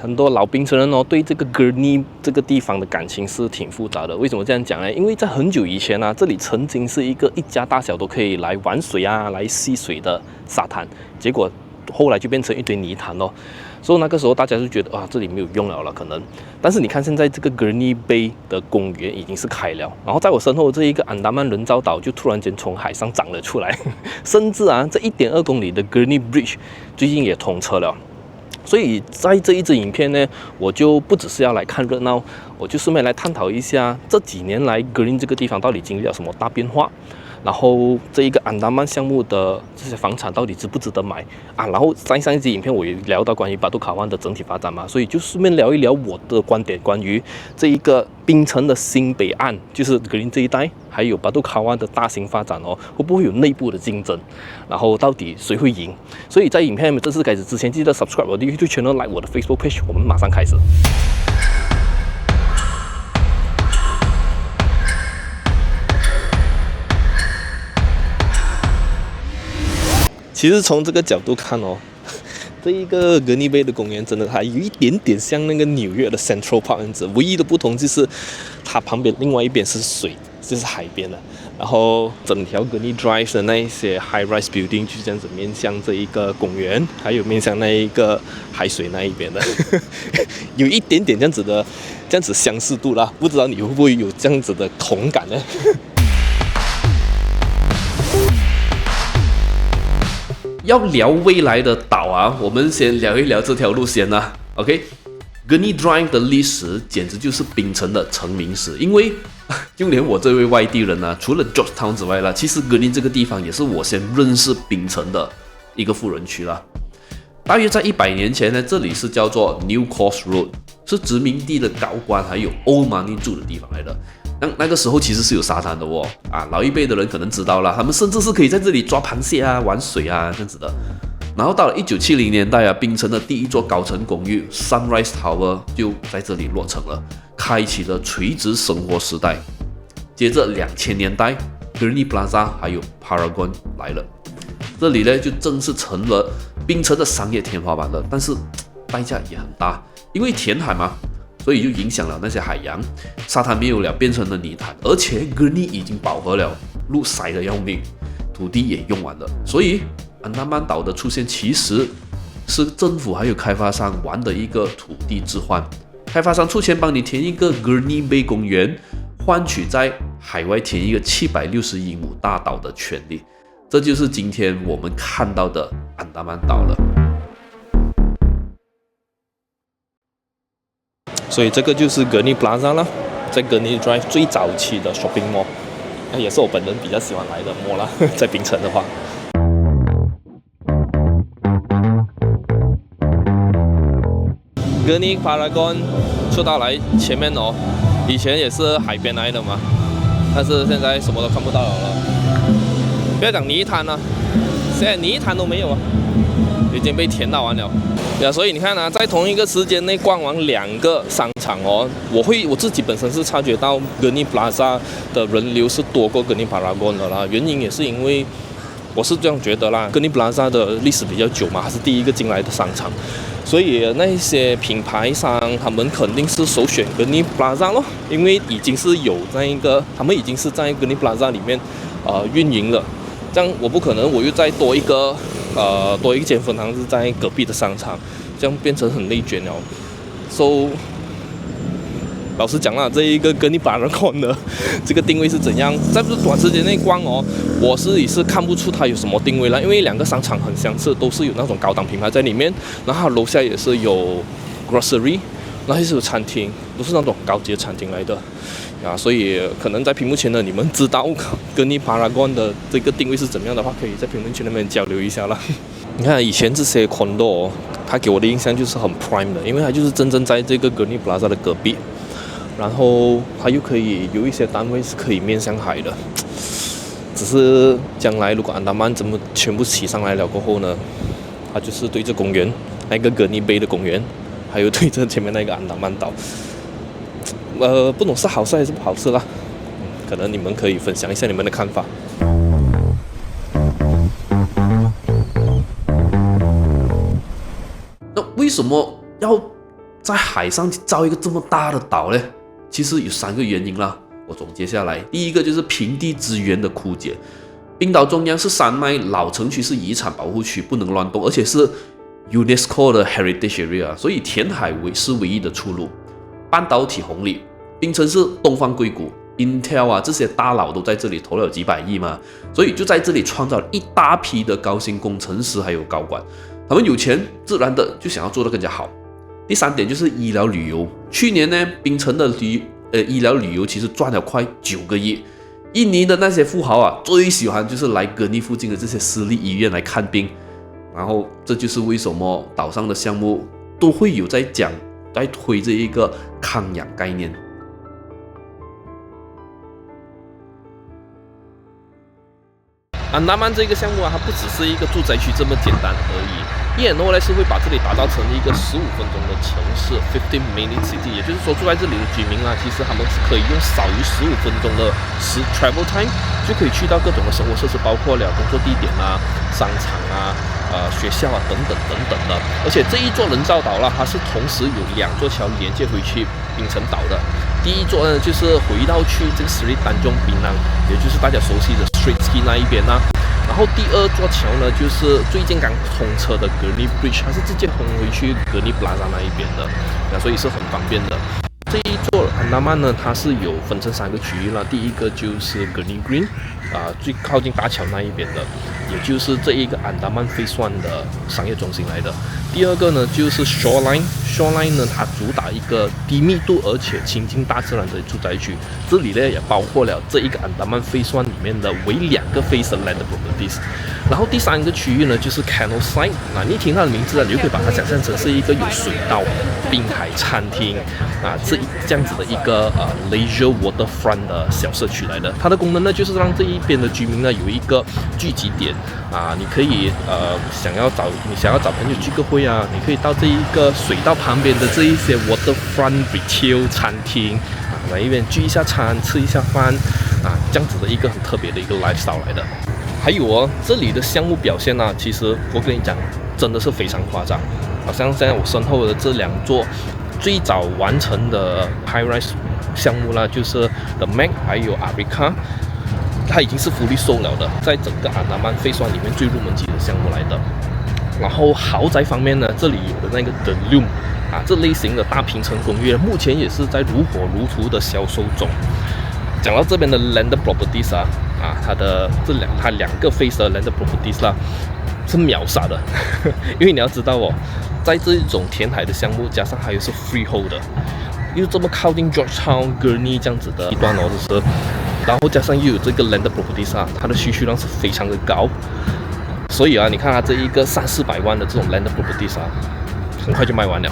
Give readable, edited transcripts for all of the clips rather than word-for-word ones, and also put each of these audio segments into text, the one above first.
很多老檳城人哦，對這個 Gurney 這個地方的感情是挺複雜的。為什麼這樣講呢？因為在很久以前啊，這裡曾經是一家大小都可以來玩水啊、來戲水的沙灘，結果後來就變成一堆泥潭哦。所以那個時候大家就覺得啊，這裡沒有用了可能。但是你看現在這個 Gurney Bay 的公園已經是開了，然後在我身後這一個安達曼人造島就突然間從海上長了出來，甚至啊，這1.2公里的 Gurney Bridge 最近也通車了。所以在這一支影片呢，我就不只是要來看熱鬧，我就順便來探討一下這幾年來 Gurney 這個地方到底經歷了什麼大變化，然後這一個安達曼項目的這些房產到底值不值得買啊？然後上一集影片我也聊到關於巴杜卡灣的整體發展嘛，所以就順便聊一聊我的觀點，關於這一個檳城的新北岸，就是 Gurney 這一帶，還有巴杜卡灣的大型發展哦，會不會有內部的競爭？然後到底誰會贏？所以在影片正式開始之前，記得 subscribe 我的 YouTube channel，like 我的 Facebook page， 我們馬上開始。其實從這個角度看哦，這一個 Gurney Bay 的公園真的還有一點點像那個紐約的 Central Park 這樣子，唯一的不同就是它旁邊另外一邊是水，就是海邊的。然後整條 Gurney Drive 的那一些 high-rise building 就這樣子面向這一個公園，還有面向那一個海水那一邊的，有一點點這樣子相似度啦。不知道你會不會有這樣子的同感呢？要聊未來的島啊，我們先聊一聊這條路線啊。OK，Gurney Drive 的歷史簡直就是檳城的成名史，因為就連我這位外地人啊，除了 Georgetown 之外啦，其實 Gurney 這個地方也是我先認識檳城的一個富人區啦。大約在100年前呢，這裡是叫做 New Coast Road， 是殖民地的高官還有 Old Money 住的地方來的。那個時候其實是有沙灘的哦，老一輩的人可能知道了，他們甚至是可以在這裡抓螃蟹啊、玩水啊這樣子的。然後到了1970年代啊，檳城的第一座高層公寓 Sunrise Tower 就在這裡落成了，開啟了垂直生活時代。接着2000年代 Gurney Plaza 還有 Paragon 來了，這裡呢就正式成了檳城的商業天花板了，但是代價也很大，因為填海嘛，所以就影響了那些海洋，沙灘沒有了，變成了泥潭，而且 Gurney 已經飽和了，路塞得要命，土地也用完了，所以安達曼島的出現其實是政府還有開發商玩的一個土地置換，開發商出錢幫你填一個 Gurney Bay 公園，換取在海外填一個760英畝大島的權利，這就是今天我們看到的安達曼島了。所以這個就是 Gurney Plaza 啦，在 Gurney Drive 最早期的 shopping mall， 也是我本人比較喜歡來的 mall 啦，在檳城的話。Gurney Paragon 出到來前面哦，以前也是海邊來的嘛，但是現在什麼都看不到了。不要講泥灘了，現在泥灘都沒有啊，已經被填到完了。所以你看啊，在同一個時間內逛完2個商場哦，我自己本身是察覺到 Gurney Plaza 的人流是多過 Gurney Paragon 的啦。原因也是因為我是這樣覺得啦 ，Gurney Plaza 的歷史比較久嘛，它是第一個進來的商場，所以那些品牌商他們肯定是首選 Gurney Plaza 咯，因為已經是有他們已經是在 Gurney Plaza 裡面運營了，這樣我不可能我又再多一間分行是在隔壁的商場，這樣變成很內捲了。So 老實講啦，這一個 Gurney Paragon 的這個定位是怎樣？在不是短時間內逛哦，我也是看不出它有什麼定位啦，因為2個商場很相似，都是有那種高檔品牌在裡面，然後樓下也是有 grocery， 然後也是有餐廳，都是那種高級的餐廳來的。所以可能在屏幕前的你們知道 Gurney Paragon 的這個定位是怎麼樣的話，可以在評論區那邊交流一下啦。你看以前這些 condo， 它給我的印象就是很 prime 的，因為它就是真正在這個 Gurney Plaza 的隔壁，然後它又可以有一些單位是可以面向海的。只是將來如果安達曼怎麼全部起上來了過後呢，它就是對着公園那個 Gurney Bay 的公園，還有對着前面那個安達曼島。不懂是好事還是不好事啦，可能你們可以分享一下你們的看法。那為什麼要在海上造一個這麼大的島呢？其實有3個原因啦。我總結下來，第一個就是平地資源的枯竭。冰島中央是山脈，老城區是遺產保護區，不能亂動，而且是 UNESCO 的 Heritage Area， 所以填海是唯一的出路。半導體紅利，檳城是東方硅谷 ，Intel 啊這些大佬都在這裡投了幾百億嘛，所以就在這裡創造了一大批的高薪工程師還有高管，他們有錢，自然的就想要做得更加好。第3點就是醫療旅遊，去年呢，檳城的醫療旅遊其實賺了快9個億。印尼的那些富豪啊，最喜歡就是來哥尼附近的這些私立醫院來看病，然後這就是為什麼島上的項目都會有在推這一個康養概念。安達曼這個項目啊，它不只是一個住宅區這麼簡單而已。E&O 呢是會把這裡打造成一個15分鐘的城市 ，15-minute city， 也就是說住在這裡的居民啊，其實他們是可以用少於15分鐘的travel time 就可以去到各種的生活設施，包括了工作地點啊、商場啊、學校啊等等的。而且這一座人造島啦，它是同時有2座橋連接回去檳城島的。第一座呢就是回到去這個Sri Tanjung Pinang，也就是大家熟悉的 Straits Key 那一邊啊。然後第2座橋呢，就是最近剛通車的 Gurney Bridge， 它是直接通回去 Gurney Plaza 那一邊的，所以是很方便的。這一座安達曼呢，它是有分成3個區域了。第一個就是 Gurney Green， 最靠近大橋那一邊的，也就是這一個安達曼Phase 1的商業中心來的。第2個呢就是 Shoreline 呢，它主打一個低密度而且親近大自然的住宅區，這裡呢也包括了這一個安達曼Phase 1裡面的為2個 Phase 的 Land Properties。然後第3個區域呢就是 Canal Side， 你一聽它的名字啊，你就可以把它想象成是一個有水道、滨海餐廳這樣子的一個leisure waterfront 的小社區來的。它的功能呢就是讓這一邊的居民呢有一個聚集點你可以想要找朋友聚個會啊，你可以到這一個水道旁邊的這一些 waterfront retail 餐廳來一邊聚一下餐，吃一下飯這樣子的一個很特別的一個 lifestyle 來的。還有這裡的項目表現啊，其實我跟你講，真的是非常誇張。好像現在我身後的這2座最早完成的 high rise 項目啦，就是 The Mac 還有 Arika， 它已經是fully sold了的，在整個安達曼Phase 1裡面最入門級的項目來的。然後豪宅方面呢，這裡有的那個 The Loom 這類型的大平層公寓，目前也是在如火如荼的銷售中。講到這邊的 Land Properties 它2個 Phase 的 Land Properties 啦，是秒殺的，因為你要知道在這種填海的項目，加上還有是 Freehold 的，又這麼靠近 Georgetown、Gurney 這樣子的一段就是，然後加上又有這個 Land Properties 它的需求量是非常的高，所以你看它這一個300-400萬的這種 Land Properties 很快就賣完了。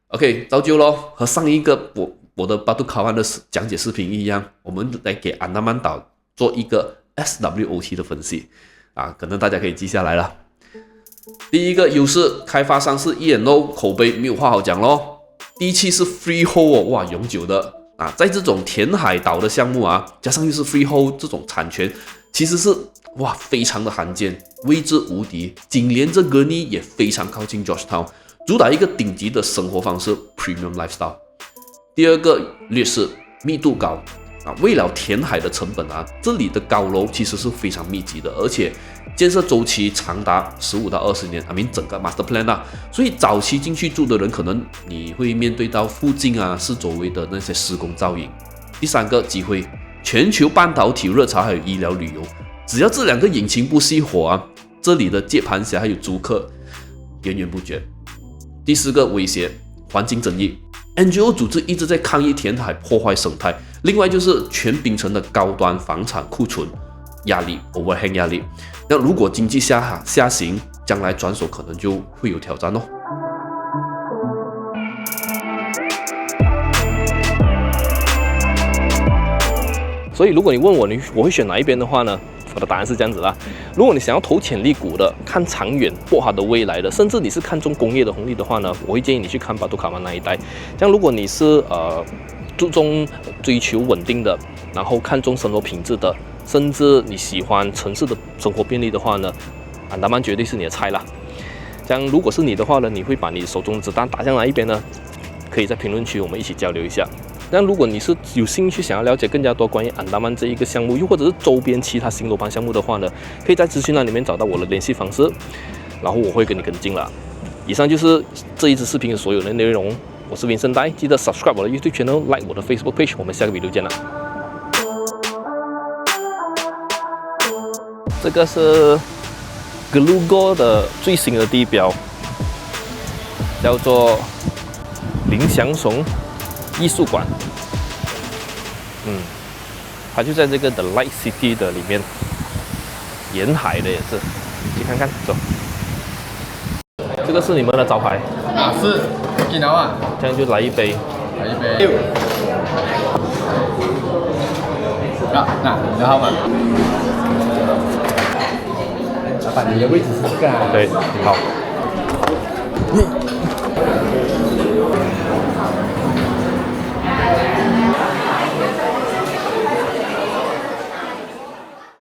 OK， 照舊咯，和上一個我的巴杜卡灣的講解視頻一樣，我們來給安達曼島做一個 SWOT 的分析可能大家可以記下來了。第一個優勢，開發商是 E&O， 口碑沒有話好講咯。第7是 Freehold 哇，永久的在這種填海島的項目加上又是 Freehold 這種產權，其實是非常的罕見，位置無敵，緊連着 Gurney 也非常靠近 Georgetown， 主打一個頂級的生活方式 Premium Lifestyle。第2個劣勢，密度高為了填海的成本這裡的高樓其實是非常密集的，而且建設周期長達15到20年整個 Master Plan 所以早期進去住的人可能你會面對到附近四周圍的那些施工噪音。第3個機會，全球半導體熱潮還有醫療旅遊，只要這2個引擎不熄火這裡的接盤俠還有租客源源不絕。第4個威脅，環境爭議， NGO 組織一直在抗議填海破壞生態，另外就是全檳城的高端房產庫存壓力 overhang 壓力，那如果經濟下行，將來轉手可能就會有挑戰哦。所以如果你問我我會選哪一邊的話呢，我的答案是這樣子啦。如果你想要投潛力股的，看長遠或它的未來的，甚至你是看中工業的紅利的話呢，我會建議你去看巴杜卡灣那一帶。這樣如果你是注重追求穩定的，然後看重生活品質的，甚至你喜歡城市的生活便利的話呢，安達曼絕對是你的菜啦。這樣如果是你的話呢，你會把你手中的子彈打向哪一邊呢？可以在評論區我們一起交流一下。那如果你是有興趣想要了解更加多關於安達曼這一個項目，又或者是周邊其他新樓盤項目的話呢，可以在資訊欄裡面找到我的聯繫方式，然後我會跟你跟進啦。以上就是這一支視頻的所有的內容。我是Vincent Dai，記得 subscribe 我的 YouTube channel，like 我的 Facebook page， 我們下個 video 見啦。這個是 Gelugor 的最新的地標，叫做林祥松藝術館。它就在這個 The Light City 的裡面，沿海的也是，去看看，走。這個是你們的招牌啊，是，給拿啊，這樣就來一杯，来一杯。那你的號碼？老闆，你的位置是這個啊？對，好。